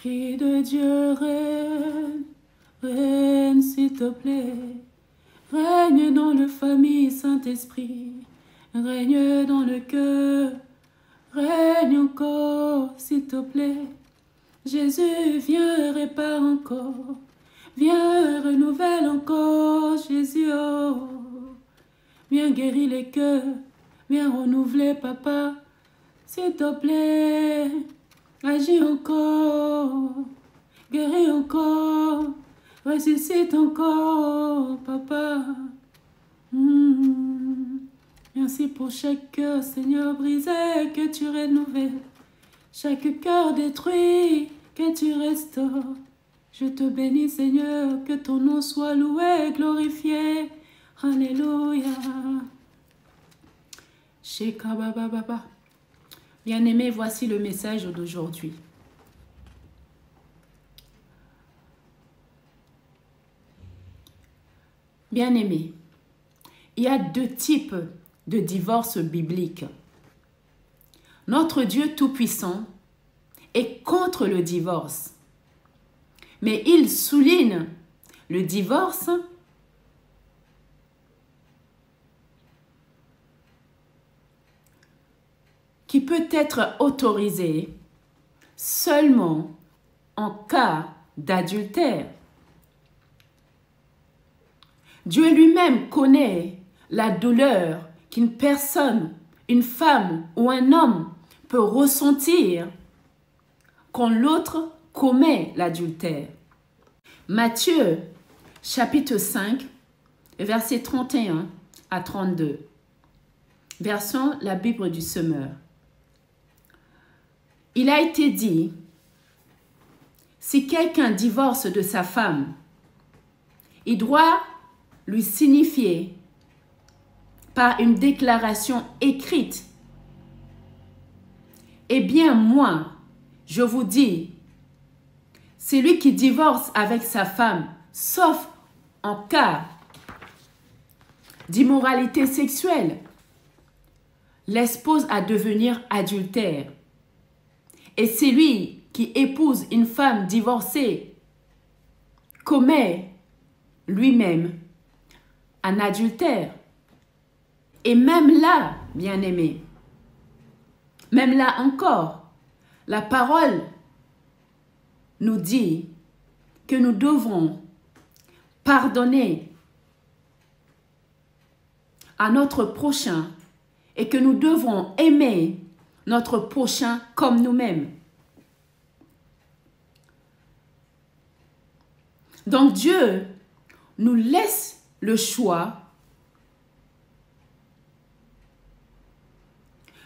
Esprit de Dieu, règne s'il te plaît. Règne dans la famille, Saint-Esprit. Règne dans le cœur. Règne encore, s'il te plaît. Jésus, viens, répare encore. Viens, renouvelle encore, Jésus, oh. Viens guérir les cœurs. Viens renouveler, papa. S'il te plaît, agis encore. Guéris encore. Ressuscite encore, papa. Merci pour chaque cœur, Seigneur, brisé, que tu rénouvelles. Chaque cœur détruit, que tu restaures. Je te bénis, Seigneur, que ton nom soit loué, glorifié. Alléluia. Shekabababa. Bien-aimés, voici le message d'aujourd'hui. Bien-aimés, il y a deux types de divorce biblique. Notre Dieu Tout-Puissant est contre le divorce, mais il souligne le divorce qui peut être autorisé seulement en cas d'adultère. Dieu lui-même connaît la douleur qu'une personne, une femme ou un homme peut ressentir quand l'autre commet l'adultère. Matthieu, chapitre 5, versets 31 à 32. Version la Bible du Semeur. Il a été dit, si quelqu'un divorce de sa femme, il doit lui signifier par une déclaration écrite. Eh bien, moi, je vous dis, celui qui divorce avec sa femme, sauf en cas d'immoralité sexuelle, l'expose à devenir adultère. Et celui qui épouse une femme divorcée commet lui-même un adultère. Et même là, bien-aimés, même là encore, la parole nous dit que nous devons pardonner à notre prochain et que nous devons aimer notre prochain comme nous-mêmes. Donc Dieu nous laisse le choix,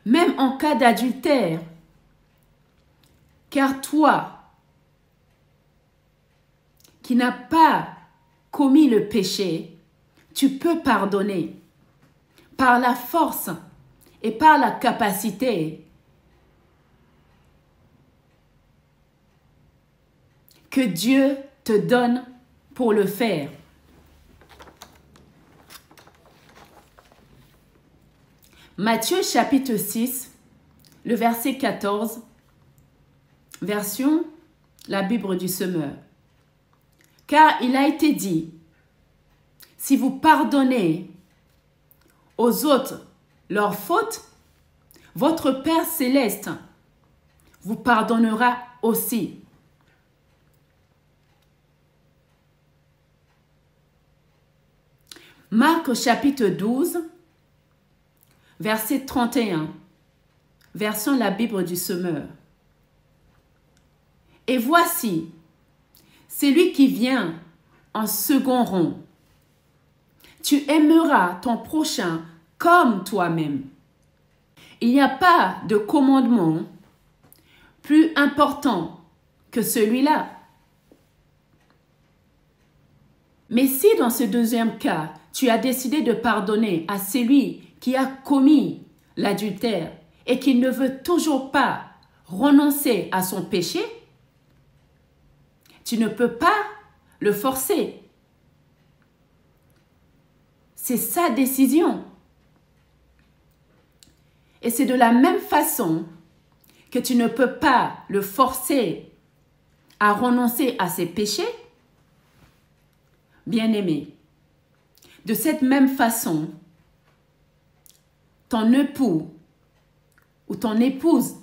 même en cas d'adultère, car toi, qui n'as pas commis le péché, tu peux pardonner par la force et par la capacité que Dieu te donne pour le faire. Matthieu chapitre 6, le verset 14, version la Bible du Semeur. Car il a été dit, si vous pardonnez aux autres leurs fautes, votre Père céleste vous pardonnera aussi. Marc chapitre 12, verset 31, version la Bible du Semeur. Et voici, celui qui vient en second rang. Tu aimeras ton prochain comme toi-même. Il n'y a pas de commandement plus important que celui-là. Mais si dans ce deuxième cas, tu as décidé de pardonner à celui qui a commis l'adultère et qui ne veut toujours pas renoncer à son péché, tu ne peux pas le forcer. C'est sa décision. Et c'est de la même façon que tu ne peux pas le forcer à renoncer à ses péchés, bien-aimé, de cette même façon, ton époux ou ton épouse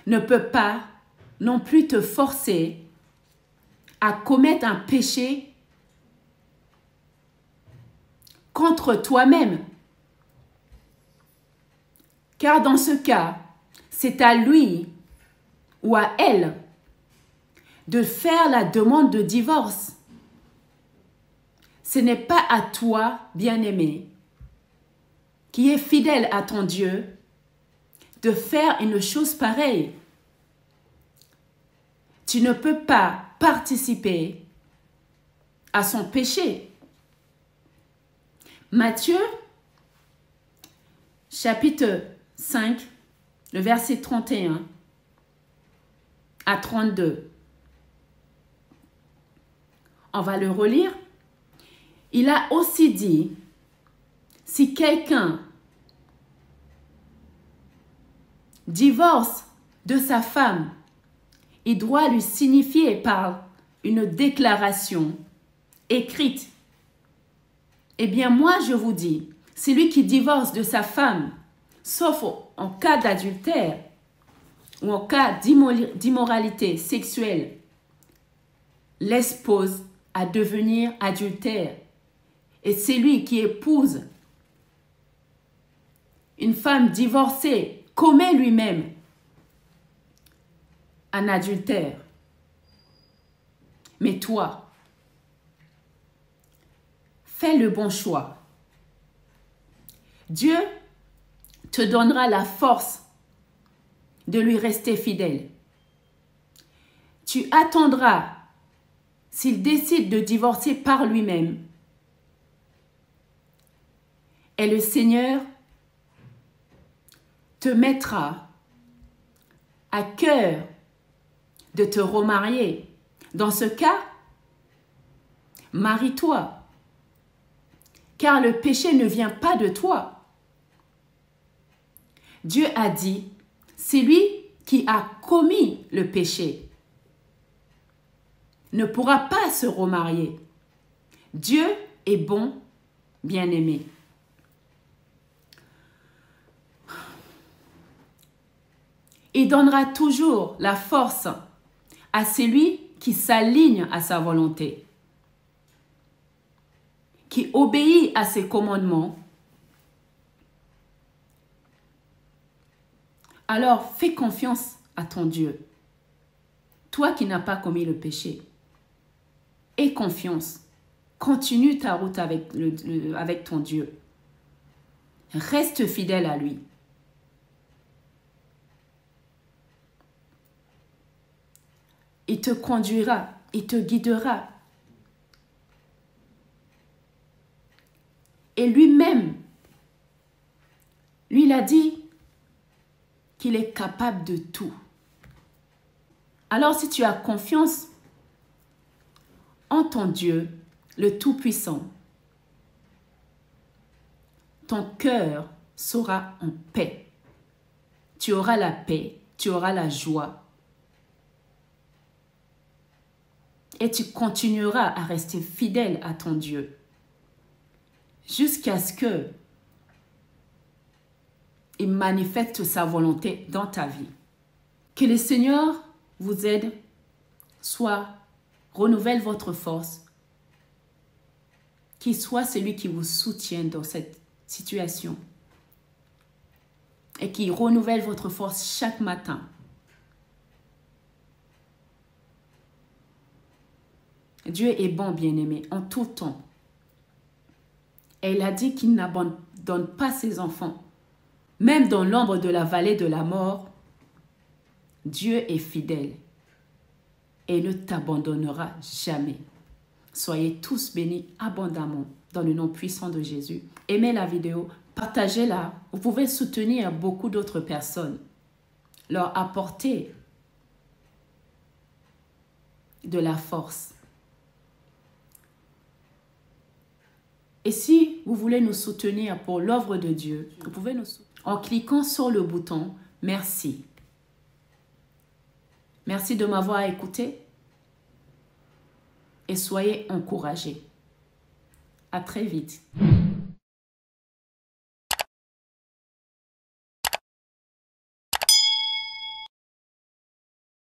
ne peut pas non plus te forcer à commettre un péché contre toi-même. Car dans ce cas, c'est à lui ou à elle de faire la demande de divorce. Ce n'est pas à toi, bien-aimé, qui est fidèle à ton Dieu, de faire une chose pareille. Tu ne peux pas participer à son péché. Matthieu, chapitre 5, le verset 31 à 32. On va le relire. Il a aussi dit, si quelqu'un divorce de sa femme, il doit lui signifier par une déclaration écrite. Eh bien, moi, je vous dis, celui qui divorce de sa femme, sauf en cas d'adultère ou en cas d'immoralité sexuelle, l'expose à devenir adultère. Et celui qui épouse une femme divorcée commet lui-même un adultère. Mais toi, fais le bon choix. Dieu te donnera la force de lui rester fidèle. Tu attendras s'il décide de divorcer par lui-même. Et le Seigneur te mettra à cœur de te remarier. Dans ce cas, marie-toi, car le péché ne vient pas de toi. Dieu a dit, c'est lui qui a commis le péché ne pourra pas se remarier. Dieu est bon, bien-aimé. Il donnera toujours la force à celui qui s'aligne à sa volonté, qui obéit à ses commandements. Alors, fais confiance à ton Dieu. Toi qui n'as pas commis le péché, aie confiance. Continue ta route avec ton Dieu. Reste fidèle à lui. Il te conduira, il te guidera. Et lui-même, lui, il a dit qu'il est capable de tout. Alors, si tu as confiance en ton Dieu, le Tout-Puissant, ton cœur sera en paix. Tu auras la paix, tu auras la joie. Et tu continueras à rester fidèle à ton Dieu jusqu'à ce que il manifeste sa volonté dans ta vie. Que le Seigneur vous aide, soit renouvelle votre force, qu'il soit celui qui vous soutient dans cette situation et qui renouvelle votre force chaque matin. Dieu est bon, bien-aimé, en tout temps. Et il a dit qu'il n'abandonne pas ses enfants. Même dans l'ombre de la vallée de la mort, Dieu est fidèle et ne t'abandonnera jamais. Soyez tous bénis abondamment dans le nom puissant de Jésus. Aimez la vidéo, partagez-la. Vous pouvez soutenir beaucoup d'autres personnes, leur apporter de la force. Et si vous voulez nous soutenir pour l'œuvre de Dieu, vous pouvez nous soutenir en cliquant sur le bouton « Merci ». Merci de m'avoir écouté et soyez encouragés. À très vite.